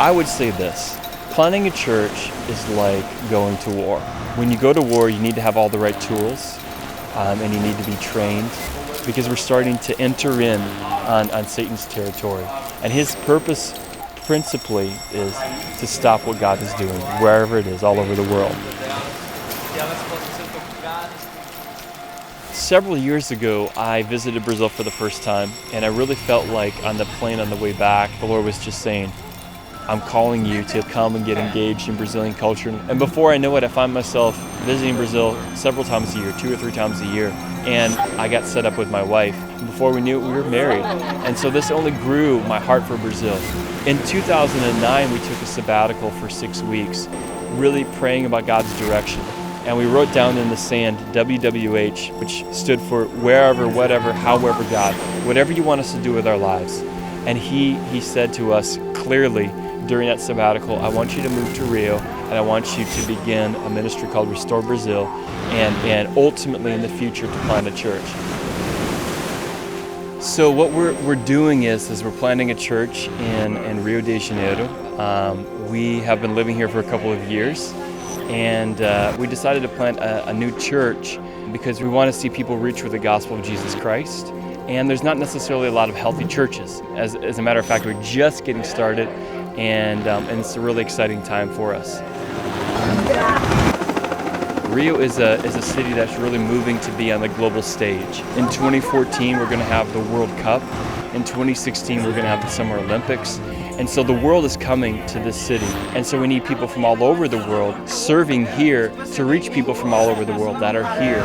I would say this: planting a church is like going to war. When you go to war, you need to have all the right tools, and you need to be trained, because we're starting to enter in on Satan's territory. And his purpose principally is to stop what God is doing, wherever it is, all over the world. Several years ago, I visited Brazil for the first time, and I really felt like on the plane on the way back, the Lord was just saying, I'm calling you to come and get engaged in Brazilian culture. And before I know it, I find myself visiting Brazil several times a year, 2 or 3 times a year. And I got set up with my wife. And before we knew it, we were married. And so this only grew my heart for Brazil. In 2009, we took a sabbatical for 6 weeks, really praying about God's direction. And we wrote down in the sand WWH, which stood for wherever, whatever, however, God, whatever you want us to do with our lives. And he said to us clearly during that sabbatical, I want you to move to Rio, and I want you to begin a ministry called Restore Brazil, and ultimately in the future to plant a church. So what we're doing is we're planting a church in Rio de Janeiro. We have been living here for a couple of years, and we decided to plant a new church because we want to see people reach with the gospel of Jesus Christ. And there's not necessarily a lot of healthy churches. As a matter of fact, we're just getting started, and it's a really exciting time for us. Rio is a city that's really moving to be on the global stage. In 2014, we're going to have the World Cup. In 2016, we're going to have the Summer Olympics. And so the world is coming to this city. And so we need people from all over the world serving here to reach people from all over the world that are here.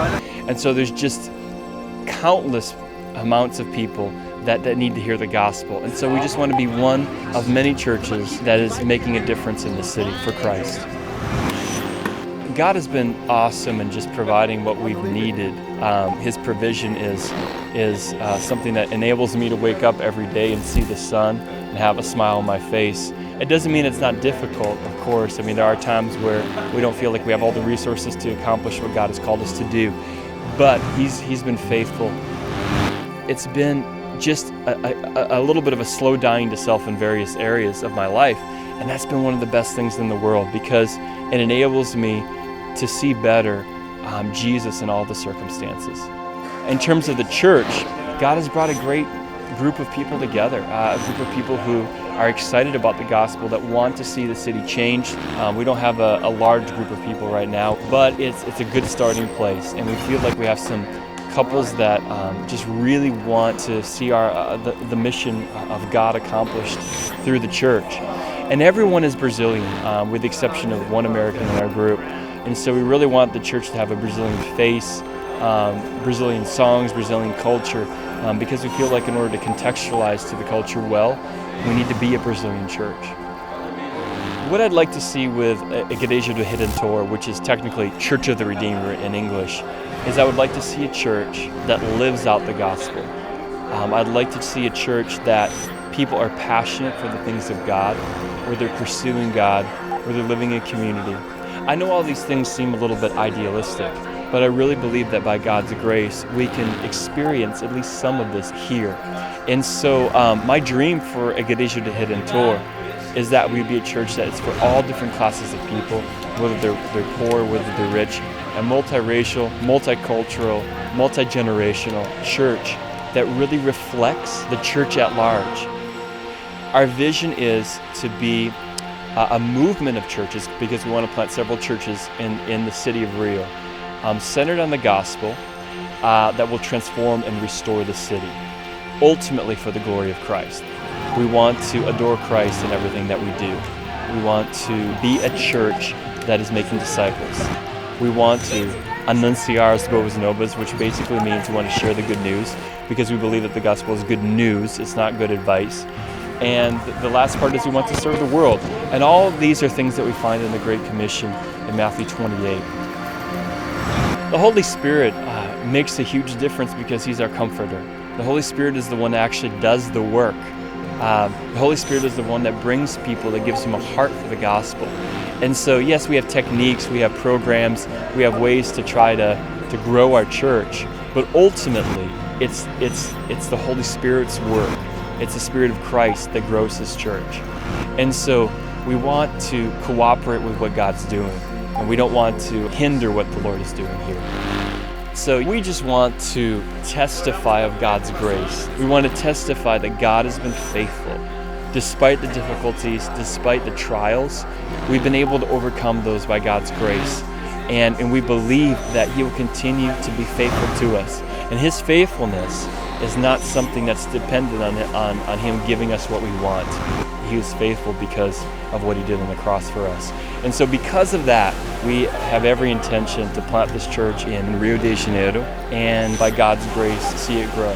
And so there's just countless amounts of people that need to hear the gospel. And so we just want to be one of many churches that is making a difference in the city for Christ. God has been awesome in just providing what we've needed. His provision is something that enables me to wake up every day and see the sun and have a smile on my face. It doesn't mean it's not difficult, of course. I mean, there are times where we don't feel like we have all the resources to accomplish what God has called us to do. But He's been faithful. It's been just a little bit of a slow dying to self in various areas of my life, and that's been one of the best things in the world because it enables me to see better Jesus in all the circumstances. In terms of the church, God has brought a great group of people together, a group of people who are excited about the gospel, that want to see the city changed. We don't have a large group of people right now, but it's a good starting place, and we feel like we have some couples that just really want to see the mission of God accomplished through the church. And everyone is Brazilian, with the exception of one American in our group. And so we really want the church to have a Brazilian face, Brazilian songs, Brazilian culture, because we feel like in order to contextualize to the culture well, we need to be a Brazilian church. What I'd like to see with Igreja do Redentor, which is technically Church of the Redeemer in English, is I would like to see a church that lives out the gospel. I'd like to see a church that people are passionate for the things of God, where they're pursuing God, where they're living in community. I know all these things seem a little bit idealistic, but I really believe that by God's grace, we can experience at least some of this here. And so my dream for Igreja do Redentor is that we'd be a church that is for all different classes of people, whether they're poor, whether they're rich, a multiracial, multicultural, multi-generational church that really reflects the church at large. Our vision is to be a movement of churches, because we want to plant several churches in the city of Rio, centered on the gospel, that will transform and restore the city, ultimately for the glory of Christ. We want to adore Christ in everything that we do. We want to be a church that is making disciples. We want to anunciar as boas novas, which basically means we want to share the good news, because we believe that the gospel is good news, it's not good advice. And the last part is we want to serve the world. And all of these are things that we find in the Great Commission in Matthew 28. The Holy Spirit makes a huge difference because He's our comforter. The Holy Spirit is the one that actually does the work. The Holy Spirit is the one that brings people, that gives them a heart for the gospel. And so, yes, we have techniques, we have programs, we have ways to try to grow our church, but ultimately, it's the Holy Spirit's work. It's the Spirit of Christ that grows His church. And so, We want to cooperate with what God's doing, and we don't want to hinder what the Lord is doing here. So we just want to testify of God's grace. We want to testify that God has been faithful. Despite the difficulties, despite the trials, we've been able to overcome those by God's grace. And we believe that He will continue to be faithful to us. And His faithfulness is not something that's dependent on Him giving us what we want. He was faithful because of what He did on the cross for us. And so because of that, we have every intention to plant this church in Rio de Janeiro, and by God's grace, see it grow.